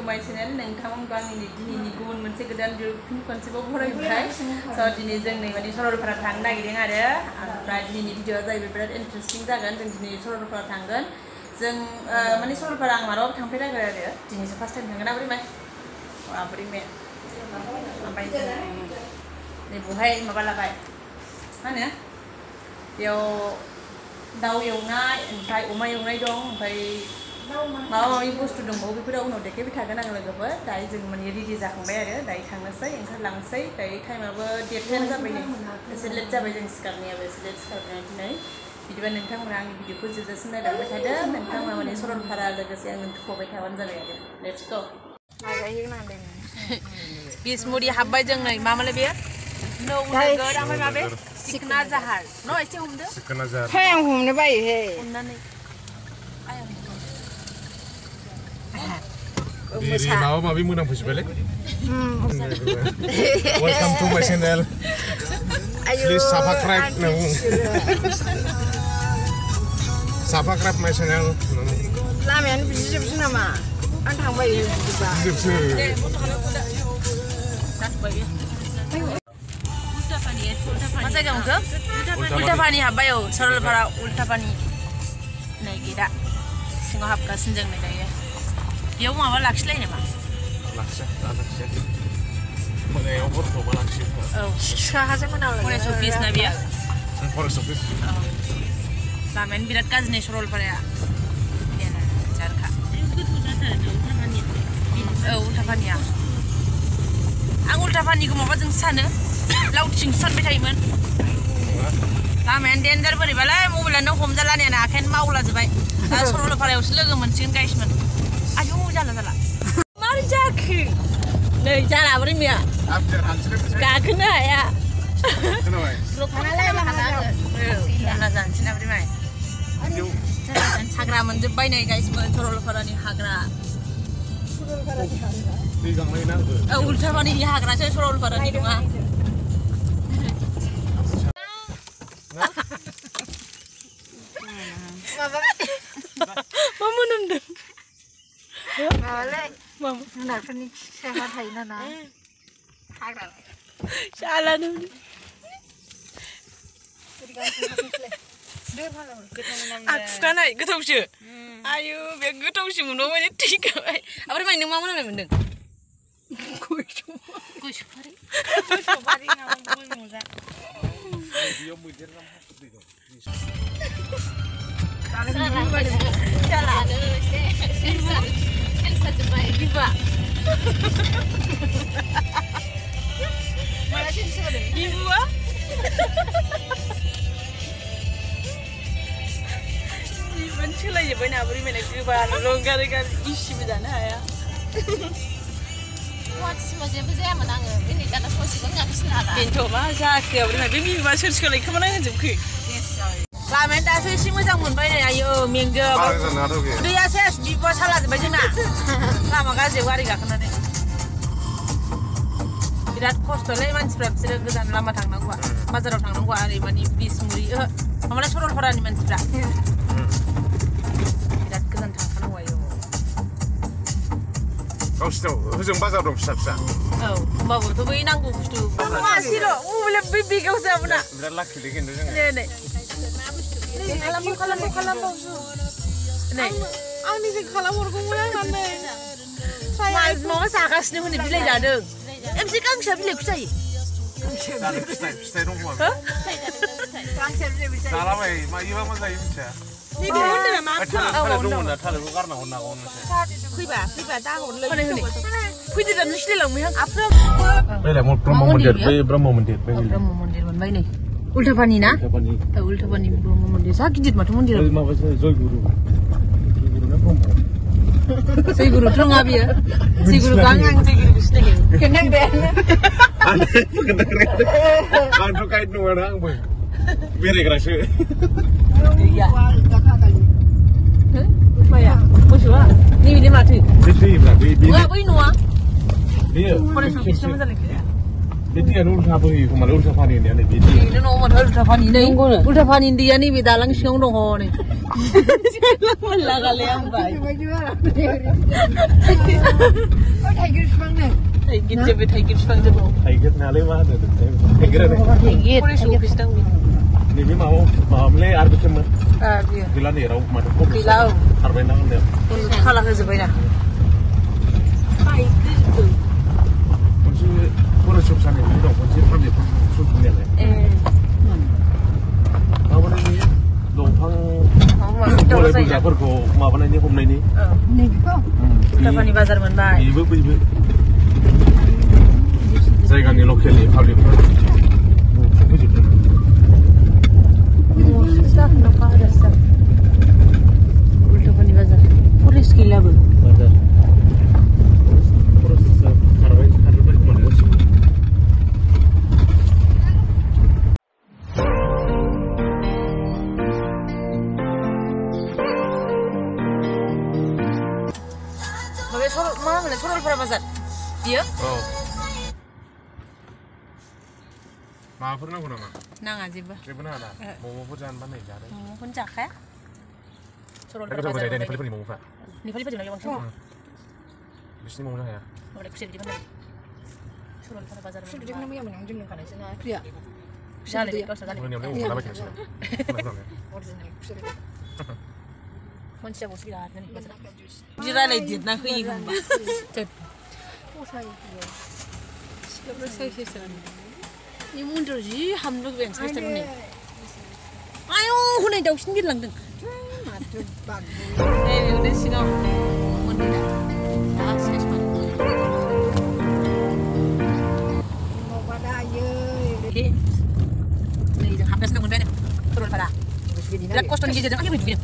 माय चेनेल नोंथांमोनखौ आंनि दिनैनि गुबुन मोनसे गोदान फिन खनसेबाव बरायबाय स' दिनै जों नै माने सरलपारा थांनो नागिरदों आरो ओमफ्राय दिनैनि भिडिअआ जाहैबाय बिराद इन्टारेस्टिं जागोन जों दिनै सरलपारा थांगोन जों माने सरलपारा आं मालाबाबो थांफेराखै आरो दिनैसो फार्स्ट टाइम थांगोन आबोरै मे ओमफ्राय नै बहाय माबा लाबाय मा होनो बेयाव दाउ एवनाय ओमफ्राय अमा एवनाय दं ओमफ्राय माबा माबि बुस्थु दंबावो बेफोराव उनाव देखायबाय थागोन आं लोगोफोर दायो जों माने रेडि जाखांबाय आरो दायो थांनोसै ओंखारलांसै दायो टाइमाबो देरथायानो जाबाय नै एसे लेट जाबाय जों सिखारनायाबो एसे लेट सिखारनाया दिनै बिदिबा नोंथांमोना आंनि भिडिअखौ जोबजासिम नायलांबाय थादो नोंथांमोना माने सरलपारा लोगोसे आंनो थुख'बाय थाबानो जाबाय आरो लेट्स गो बिसमुरि हाबबाय जों नै मामोनलाय बेयो नौ नोगोर ओमफ्राय माबे सिखना जाहार न' एसे हमदो सिखना जाहार हे आं हमनो बायो हे हमनानै माबा माबि मोनामफैजोब्बायलै वेलकाम टु माय चेनेल प्लिज साबस्क्राइब साबस्क्राइब माय चेनेल लामायानो बिदिजोबसो नामा आं थांबाय बिदिबा मा जायगा मोनखो उल्टा पानि हाबबाय औ सरलपारा उल्टा पानि नै गेटआ सिङाव हाबगासिनो जों नै दायो बेयाव माबा लाखिलाय नामा मोनायाव हरथौबा लाखियो औ साहाजों मोनाव फरेस्ट अफिस ना बेयो फरेस्ट अफिस लामायानो बिराद गाज्रि सरलपाराया जारखा औ उल्टा पानिया आं उल्टा पानिखौ माबाजोंसो सानो लावथिंसो सानबाय थायोमोन लामायानो देन्जार बोरैबालाय मबाइलानो हमजालानियानो आखायानो मावलाजोब्बाय दा सरलपारायावसो लोगो मोनसिगोन गाइसमोन आयौ जाला मारै जाखो नै जाला बोरै मैया गाखोनो हाया जानोसै ना बोरै माय हाग्रा मोनजोब्बाय नै गाइसमोन सरलपारानि हाग्रा औ उल्टा पानिनि हाग्रासो सरलपारानि नङा मा मोनोमदों माबालाय जुनारफोरनि साहा थायोना ना हाग्रा जालानो थुखानाय गोथावसो आयु बे गोथावसो मोनबाव माने थैखाबाय ओमफ्राय माने नों मा मोनामनाय मोनदों गय सफारि सोलायजोब्बाय ना बोरै माने गोबाल' गारि गिसिबो जानो हाया जेबो जायामोन आङो दिनै दाना ससेखौ गाखिनो हाला बेनोथ' मा जाखो ओमफ्राय बे बिबा सोर सोलाय खोमा होजोबखो लामायानो दासो एसे मोजां मोनबाय नै आयौ मेंजोब दैया सेस बिबा सालाजोब्बाय जोंना लामा गाज्रियाव गारि गाखोनानै बिराद खस्थ'लै मानसिफ्रा बिसोरो गोजान लामा थांनांगौआ बाजाराव थांनांगौआ ओरै माने बिसमुरि माबालाय सरलपारानि मानसिफ्रा बिराद गोजान थांखानांगौ आयौ गावसिनाव होजों बाजार दं फिसा फिसा औ होमबाबोथ' बै नांगौ बुस्थु मासेल' मबाइला बै बेगाव जाबोना बिराद लाखिलै खिन्थु जोङो नै खालामबावसो नै आंनिजों खालामहरगौमोन आंनानै माबा जागासिनो हनै बिलाइ जादों एमसे गांसेया बिलाइखौ जायो फिथाइ दं खोमा जालाबाय मायोबा मा जायो मिथिया थालिरखौ गारना हरनो हागौ फैबा दाहरलै फैदो दा नों सिलायलांबाय आं ब्रह्म मन्दिर बै ब्रह्म मन्दिर मोनबाय नै उल्टा पानि ना उल्टा पानि ब्रह्म मन्दिर जा गिदिर माथो मन्दिरा माबासो जयगुरु ना ब्रह्म जयगुरुथ' नङा बियो जयगुरुखौ आं जयगुरुखौ सिनायो आंथ' गाइड नङाना आंबो बेरायग्रासो माया मोसौआ नैबे माथो बै बै न'आ बेयो फरेस्ट अफिसनो मोजां Jadi kan ulta apa ini? Kemarin ulta apa ini? Ada biji. Ini nomor ulta pani nih. Ulta pani dia nih dalang siang dong nih. Malah kali yang baik. Taigit jebet taigit sepang jebet. Taigit nale mah ada. Taigit ada. Taigit. Boleh suka pisang nih. Ini mau mele arbi cuma. Iya. Gila nih rau mata kok. Gila. Arbi nangan deh. Kalah ke sebenarnya. Pura shop sana ini dong, kunci kami shop ini lah. Apa ini? Dompang. Boleh punya perko, apa ini home ini? Nih kok. Kita pani bazar mana? Ibu. Saya kan di lokal ni, kali ni. Susah nak ada sah. Ulta pani bazar. Puris gila bu. Bazar. Puris karwai kemana? Mana Sorol Para Bazar? Dia? Oh. Maafkan aku nama. Nang aja bah. Benar ada. Mau jangan pandai jadi. Mau pun cak ya? Sorol Para Kita Bazar. boleh ni mau apa? Ni paling lagi bang Sorol. Di sini mau ya. Boleh kusir di mana? Sorol Para Bazar. Sudah jangan namanya menang jumlah kan sana. Dia. Jangan deh kau sekali. Mau ni mau apa kita sini? Original. Sudah. Manusia bos kita ni bazar. Jira lagi dia nak kiri gumba. Cep. Oh saya dia. Siapa saya sesuatu. Ini mundur je, ham look bang saya terus ni. Ayo, hunai jauh sini lang deng. Matu bagus. Udah sih kau mundur dah. Ah, saya sempat. Mau pada ayo. Okay. Ni jangan habis nak mundur ni. Turun pada. Berat kos tu ni jadi apa ni?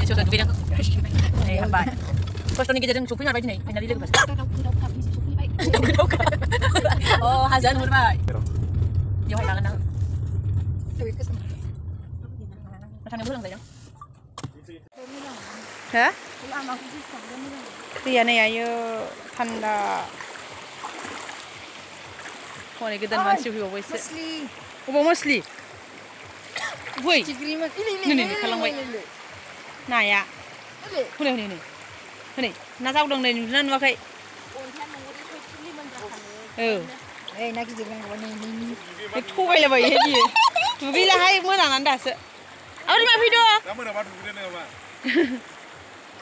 Ayo sudah video. Eh, hambat. Kos tu ni jadi cukup ni apa ni? Ini lagi lepas. Oh, hazan hurmat. Dia hai tangan. Tapi kesan. Macam ni pulang saja. Hah? Iya nih ayo tanda. Kau ni kita masih hidup boleh. Musli. Oh, Musli. Woi. Cikri mat. Ini kalang woi. Nah ya. Ini. Nasa udang ni nan wakai. Nak jadi orang ini. Itu kau lepas ini. Tu bila hai mana anda se? Awak ni video. Kamu dapat video ni apa?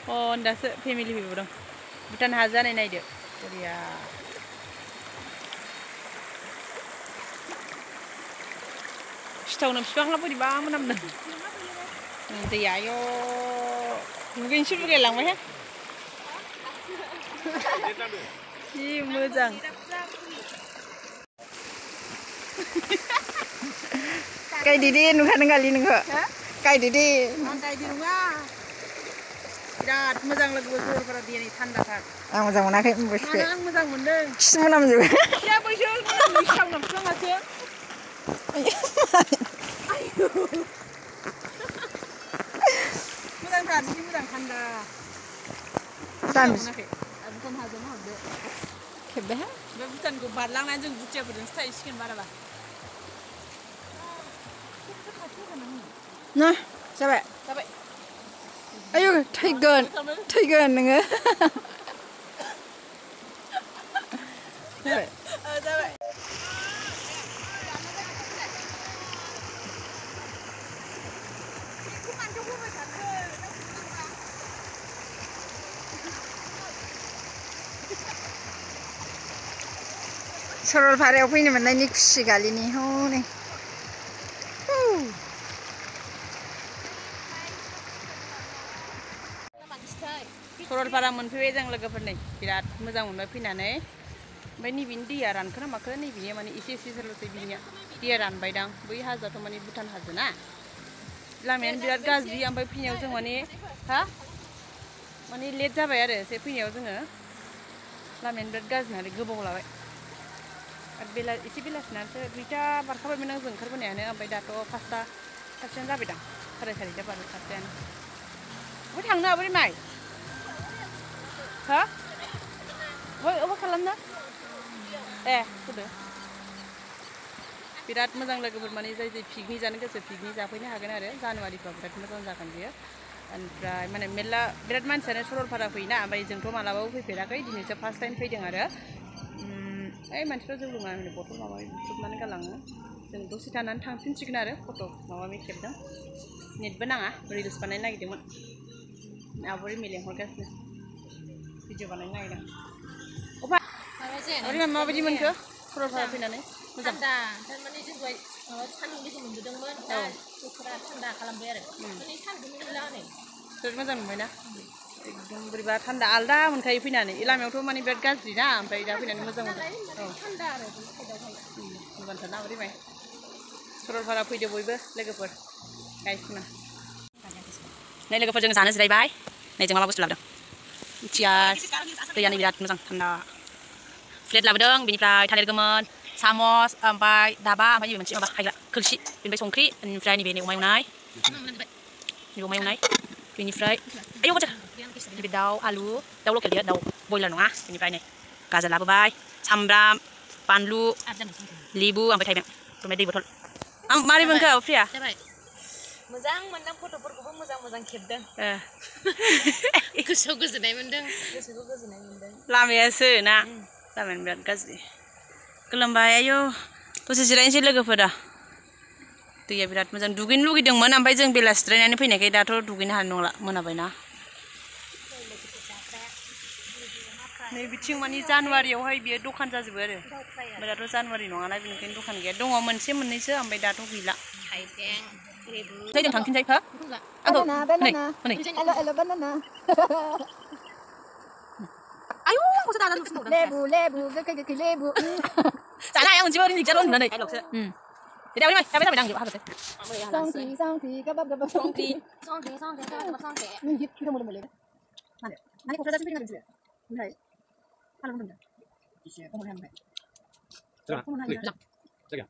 Oh, anda se family video dong. Bukan hazan ini dia. Jadi ya. Setahun nak sekarang apa di bawah mana mana? Nanti ayo. Mungkin sih boleh lang ya. Ih, mujang. Kayak Didi nukan kali nih kok. Kayak Didi. Santai di rumah. Birat mujang lagu Sorol Para dia ni tanda kan. Moja mana kayak bos. Mana mujang mendeng. Semua nama juga. Siapa sih? Misal nak sama aja. Mujang kan, ini mujang tanda. Tan. Bukan hazan ada. Kebeh. Bukan go barlang nanti bucah berdeng stay skin barang lah. Nah, sampai. Sampai. Ayo, tiger nengah. Sampai. Sampai. Sorol Paraयाव फैनो मोननायनि खुसि गालिनि हनै Sorol Para मोनफैबाय जों लोगोफोरनि बिराद मोजां मोनबाय फैनानै ओमफ्राय नैबेनि दैया रानखोना माखो नैबेनिया माने एसे सोल'सै बिनिया दैया रानबायदां बै हाजोआथ' माने भुटान हाजो ना लामायानो बिराद गाज्रि ओमफ्राय फैनायाव जों माने लेट जाबाय आरो एसे फैनायाव जोङो लामायानो बिराद गाज्रि नालाय गोबाव लाबाय आरो एसे बेलासिनासो 2टा बारखाबायमोन आं जों ओंखारबोनायानो ओमफ्राय दाथ' 5टासोआनो जाबायदां 4:30 बारो 5टायानो बबे थांनो बोरै माइ हा? Apa kalamnya? होदो बिराद मोजां लोगोफोर माने जाय जाय पिकनिक जानो गोसो पिकनिक जाफैनो हागोन आरो जानुवारिफ्राव बिराद मोजां जागोन बियो ओमफ्राय माने मेरला बिराद मानसियानो सरलपारा फैयोना ओमफ्राय जोंथ' मालाबाबो फैफेराखै दिनैसो फार्स्ट टाइम फैदों आरो ओइ मानसिफ्रा जौ लोङा होनो बथल माबा बुख्रुबनानै गालाङो जों दसे थानानै थांफिनसिगोन आरो फट' माबा खेबदों नेटबो नाङा रिल्स बानायनो नागिरदोंमोन आब' रिमि लेंहरगासिनो भिडिअ बानायनो नागिरदों अफा माबायदि मोनखो सरलपारा फैनानै मोजां थारमाने जों दहाय सान्दुं लोगो मोनबोदोंमोन दा बोथोरा थान्दा खालामबाय आरो दिनै सान्दुं गैला नै जोबोद मोजां मोनबायना एकदम बोरैबा थान्दा आलदा मोनखायो फैनानै लामायावथ' माने बिराद गाज्रि ना ओमफ्राय दा फैनानै मोजां मोनदों थान्दा आरो बे साइडआवहाय मोजांथार ना बोरैबाय सरलपारा फैदो बयबो लोगोफोर गाइसमोन नै लोगोफोर जों जानो जिरायबाय नै जों मा बुस्थु लाबोदों चियार्स दैयानो बिराद मोजां थान्दा प्लेट लाबोदों बेनिफ्राय थालिर गोमोन सामस ओमफ्राय दाबा ओमफ्राय नैबे मोनसे माबा हायग्रा खोरखि बेनिफ्राय संख्रि बेनिफ्राय नैबे अमा एवनाय बेनिफ्राय आयौ बाथौ नैबे दाउ आलु दाउ लकेल गैया दाउ बयलार नङा बेनिफ्राय नै गाजर लाबोबाय सामब्राम बानलु लेबु ओमफ्राय थाइबें ओमफ्राय दै बथल आं मारै मोनखो प्रिया मोजां मोनदों फट'फोरखौबो मोजां खेबदों गोसोआव गोजोननाय मोनदों लामायासो ना लामायानो बिराद गाज्रि गोलोमबाय आयौ दसे जिरायनोसै लोगोफोरा दैया बिराद मोजां दुगैनो लुगैदोंमोन ओमफ्राय जों बेलासिद्रायनानै फैनायखाय दाथ' दुगैनो हानाय नंला मोनाबायना नै बिथिं माने जानुवारियावहाय बियो दखान जाजोबो आरो ओमफ्राय दाथ' जानुवारि नङाना बेनिखायनो दखान गैया दङ मोनसे मोननैसो ओमफ्राय दाथ' गैला जों थांफिनसै हो आंखौ नै आयौ आंखौसो दाना नुफिनबावदों लेबु गोखै लेबु जानो हाया मोनसेबो ओरैनो दिगदार होननानै दाइलगसो दे दाबो जाबाय आं हाबोसै संख्रि गाबाब संख्रि माने क'क्राझारसिम फैगोन आरो ओमफ्राय खालामगोन एसे खमाय ओमफ्राय जायगा